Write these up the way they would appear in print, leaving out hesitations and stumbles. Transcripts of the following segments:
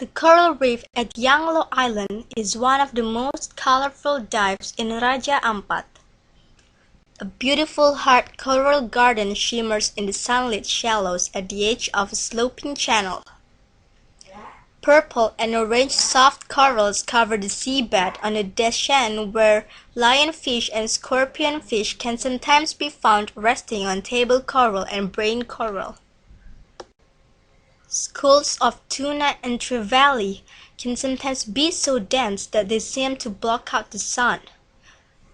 The coral reef at Yanglo Island is one of the most colorful dives in Raja Ampat. A beautiful hard coral garden shimmers in the sunlit shallows at the edge of a sloping channel. Purple and orange soft corals cover the seabed on a descent where lionfish and scorpionfish can sometimes be found resting on table coral and brain coral. Schools of tuna and trevally can sometimes be so dense that they seem to block out the sun.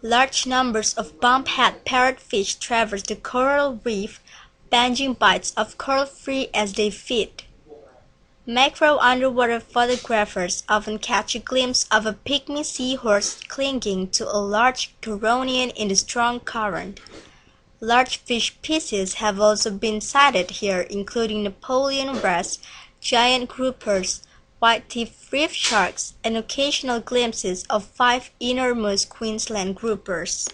Large numbers of bumphead parrotfish traverse the coral reef, banging bites of coral free as they feed. Macro underwater photographers often catch a glimpse of a pygmy seahorse clinging to a large caronian in the strong current. Large fish species have also been sighted here, including Napoleon wrasse, giant groupers, white-tipped reef sharks, and occasional glimpses of 5 enormous Queensland groupers.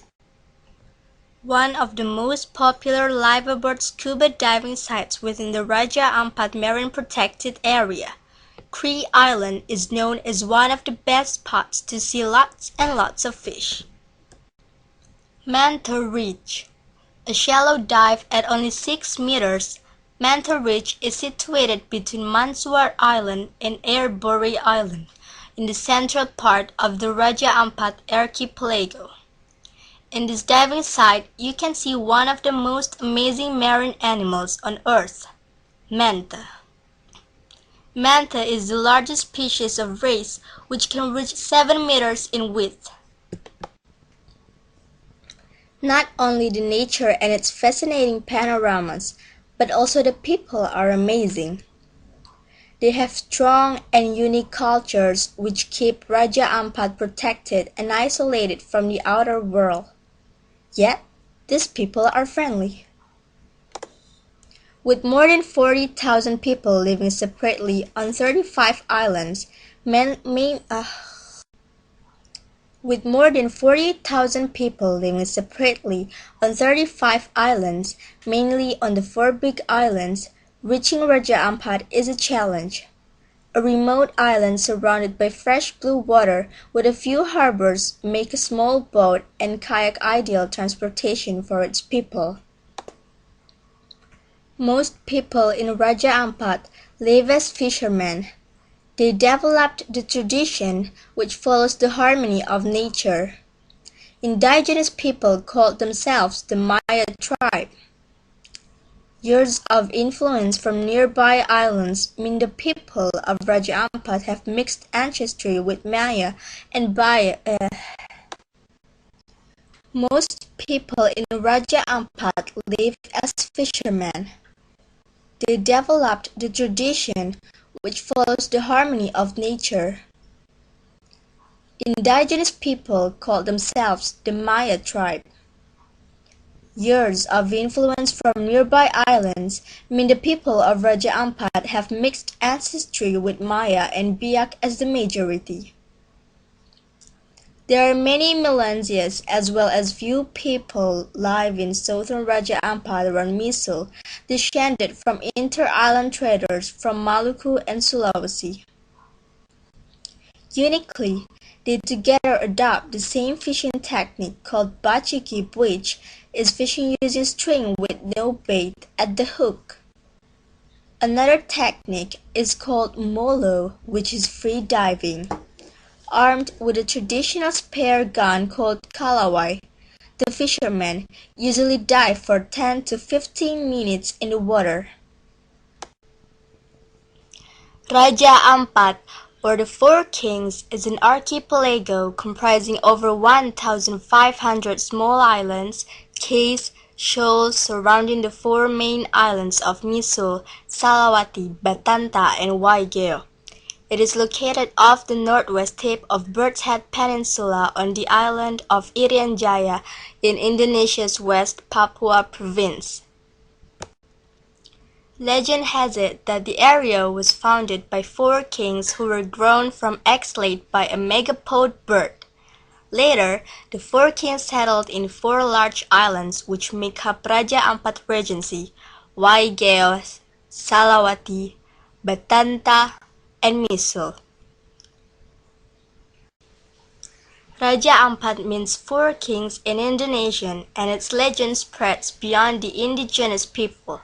One of the most popular live-aboard scuba diving sites within the Raja Ampat Marine Protected Area, Cree Island is known as one of the best spots to see lots and lots of fish. Manta Ridge. A shallow dive at only 6 meters, Manta Ridge is situated between Mansuar Island and Airbury Island, in the central part of the Raja Ampat archipelago. In this diving site, you can see one of the most amazing marine animals on Earth, manta. Manta is the largest species of race, which can reach 7 meters in width. Not only the nature and its fascinating panoramas, but also the people are amazing. They have strong and unique cultures which keep Raja Ampat protected and isolated from the outer world. Yet, these people are friendly. With more than 40,000 people living separately on 35 islands, With more than 40,000 people living separately on 35 islands, mainly on the 4 big islands, reaching Raja Ampat is a challenge. A remote island surrounded by fresh blue water with a few harbors make a small boat and kayak ideal transportation for its people. Most people in Raja Ampat live as fishermen. They developed the tradition which follows the harmony of nature. Indigenous people called themselves the Maya tribe. Years of influence from nearby islands mean the people of Raja Ampat have mixed ancestry with Maya and Baya. Most people in Raja Ampat live as fishermen. They developed the tradition which follows the harmony of nature. Indigenous people call themselves the Maya tribe. Years of influence from nearby islands mean the people of Raja Ampat have mixed ancestry with Maya and Biak as the majority. There are many Melanesians as well as few people live in southern Raja Ampat around Misul, descended from inter-island traders from Maluku and Sulawesi. Uniquely, they together adopt the same fishing technique called bachiki, which is fishing using string with no bait at the hook. Another technique is called molo, which is free diving. Armed with a traditional spear gun called kalawai, the fishermen usually dive for 10 to 15 minutes in the water. Raja Ampat, or the Four Kings, is an archipelago comprising over 1,500 small islands, cays, shoals surrounding the 4 main islands of Misul, Salawati, Batanta, and Waigeo. It is located off the northwest tip of Bird's Head Peninsula on the island of Irian Jaya in Indonesia's West Papua province. Legend has it that the area was founded by 4 kings who were grown from eggs laid by a megapode bird. Later, the 4 kings settled in 4 large islands which make up Raja Ampat Regency, Waigeo, Salawati, Batanta, and Misul. Raja Ampat means four kings in Indonesian, and its legend spreads beyond the indigenous people.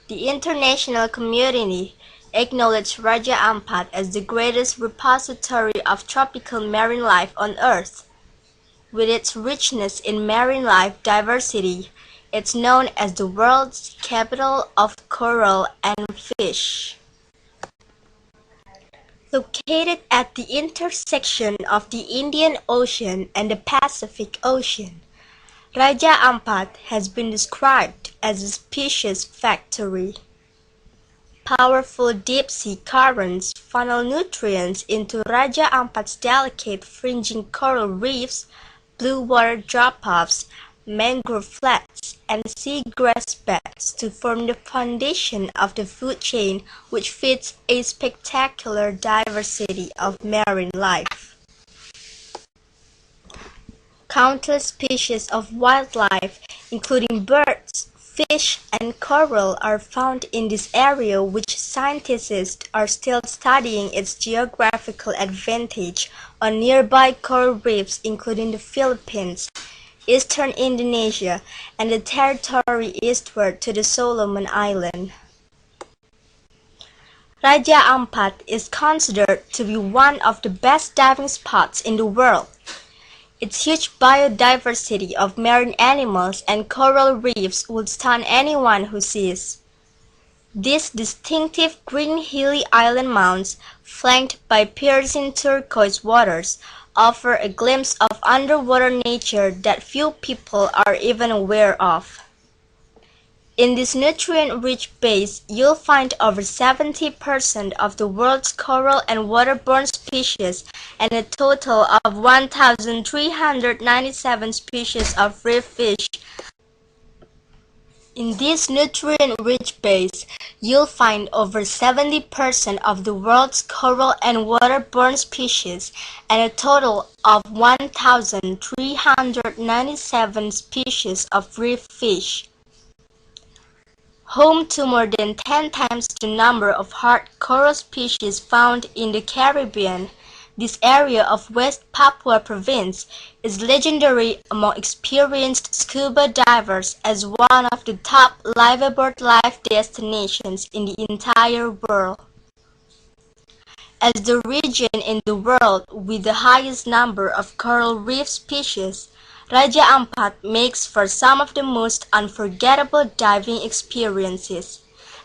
The international community acknowledged Raja Ampat as the greatest repository of tropical marine life on Earth. With its richness in marine life diversity, it's known as the world's capital of coral and fish. Located at the intersection of the Indian Ocean and the Pacific Ocean, Raja Ampat has been described as a species factory. Powerful deep-sea currents funnel nutrients into Raja Ampat's delicate fringing coral reefs, blue water drop-offs, mangrove flats, and seagrass beds to form the foundation of the food chain which feeds a spectacular diversity of marine life. Countless species of wildlife, including birds, fish, and coral, are found in this area, which scientists are still studying its geographical advantage on nearby coral reefs including the Philippines, eastern Indonesia, and the territory eastward to the Solomon Islands. Raja Ampat is considered to be one of the best diving spots in the world. Its huge biodiversity of marine animals and coral reefs would stun anyone who sees. These distinctive green hilly island mounds, flanked by piercing turquoise waters, offer a glimpse of underwater nature that few people are even aware of. In this nutrient-rich base, you'll find over 70% of the world's coral and waterborne species and a total of 1,397 species of reef fish. In this nutrient-rich base, you'll find over 70% of the world's coral and waterborne species and a total of 1,397 species of reef fish. Home to more than 10 times the number of hard coral species found in the Caribbean, this area of West Papua Province is legendary among experienced scuba divers as one of the top liveaboard life destinations in the entire world. As the region in the world with the highest number of coral reef species, Raja Ampat makes for some of the most unforgettable diving experiences.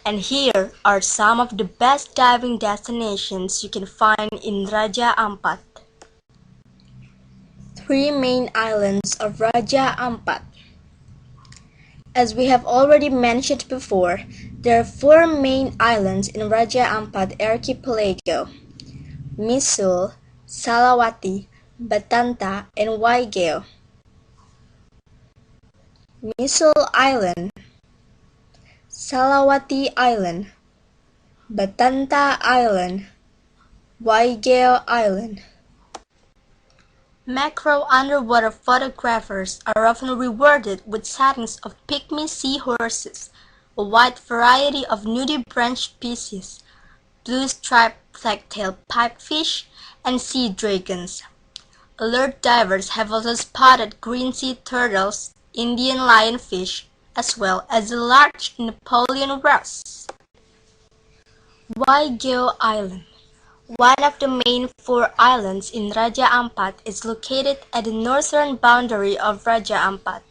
And here are some of the best diving destinations you can find in Raja Ampat. 3 main islands of Raja Ampat. As we have already mentioned before, there are 4 main islands in Raja Ampat archipelago: Misul, Salawati, Batanta, and Waigeo. Misul Island, Salawati Island, Batanta Island, Waigeo Island. Macro underwater photographers are often rewarded with sightings of pygmy seahorses, a wide variety of nudibranch species, blue-striped black-tailed pipefish, and sea dragons. Alert divers have also spotted green sea turtles, Indian lionfish, as well as the large Napoleon wrens. Waigeo Island, one of the main 4 islands in Raja Ampat, is located at the northern boundary of Raja Ampat.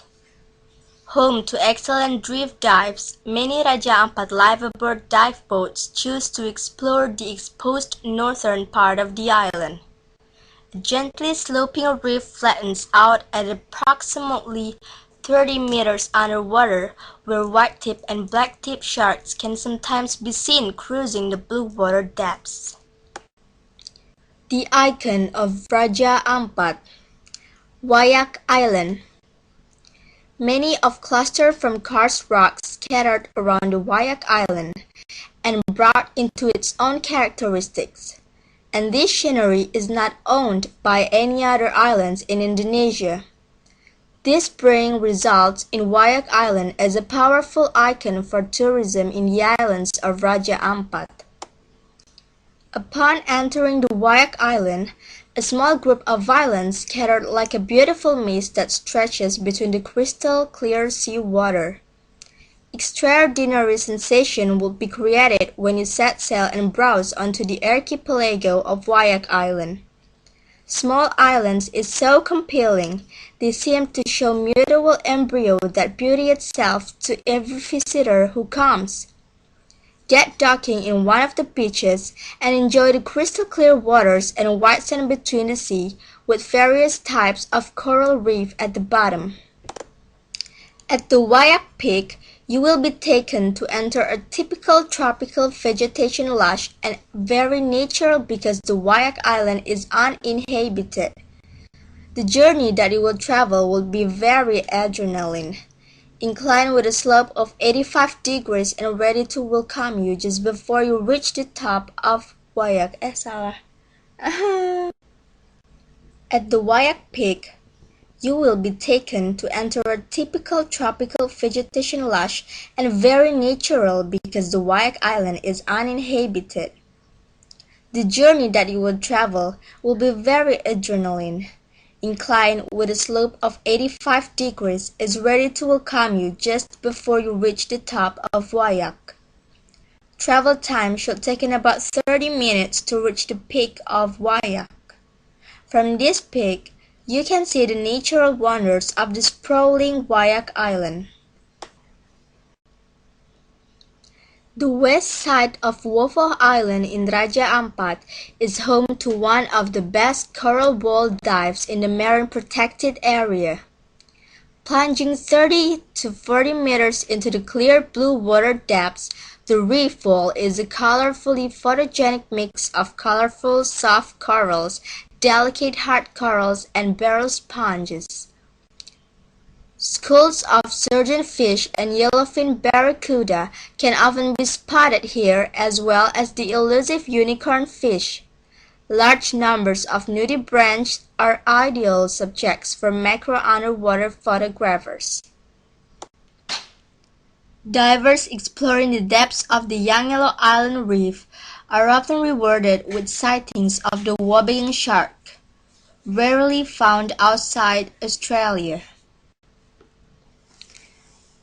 Home to excellent drift dives, many Raja Ampat liveaboard dive boats choose to explore the exposed northern part of the island. A gently sloping reef flattens out at approximately 30 meters underwater, where white-tip and black-tip sharks can sometimes be seen cruising the blue water depths. The icon of Raja Ampat, Wayak Island. Many of clustered from karst rocks scattered around the Wayak Island and brought into its own characteristics. And this scenery is not owned by any other islands in Indonesia. This bring results in Wayak Island as a powerful icon for tourism in the islands of Raja Ampat. Upon entering the Wyack Island, a small group of islands scattered like a beautiful mist that stretches between the crystal clear sea water. Extraordinary sensation will be created when you set sail and browse onto the archipelago of Wyack Island. Small islands is so compelling, they seem to show mutable embryo that beauty itself to every visitor who comes. Get docking in one of the beaches and enjoy the crystal clear waters and white sand between the sea with various types of coral reef at the bottom. At the Wyack Peak, you will be taken to enter a typical tropical vegetation lush and very natural because the Wyack Island is uninhabited. The journey that you will travel will be very adrenaline. Inclined with a slope of 85 degrees and ready to welcome you just before you reach the top of Wyack. Salah. At the Wyack Peak, you will be taken to enter a typical tropical vegetation lush and very natural because the Wyack Island is uninhabited. The journey that you will travel will be very adrenaline. Inclined with a slope of 85 degrees is ready to welcome you just before you reach the top of Wyack. Travel time should take about 30 minutes to reach the peak of Wyack. From this peak, you can see the natural wonders of the sprawling Wyack Island. The west side of Waffle Island in Raja Ampat is home to one of the best coral wall dives in the marine protected area. Plunging 30 to 40 meters into the clear blue water depths, the reef wall is a colorfully photogenic mix of colorful soft corals, delicate hard corals, and barrel sponges. Schools of surgeonfish and yellowfin barracuda can often be spotted here as well as the elusive unicorn fish. Large numbers of nudibranchs are ideal subjects for macro underwater photographers. Divers exploring the depths of the Young Yellow Island Reef are often rewarded with sightings of the wobbeling shark, rarely found outside Australia.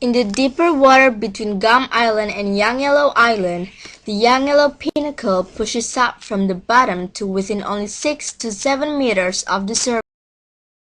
In the deeper water between Gum Island and Young Yellow Island, the Young Yellow Pinnacle pushes up from the bottom to within only 6 to 7 meters of the surface.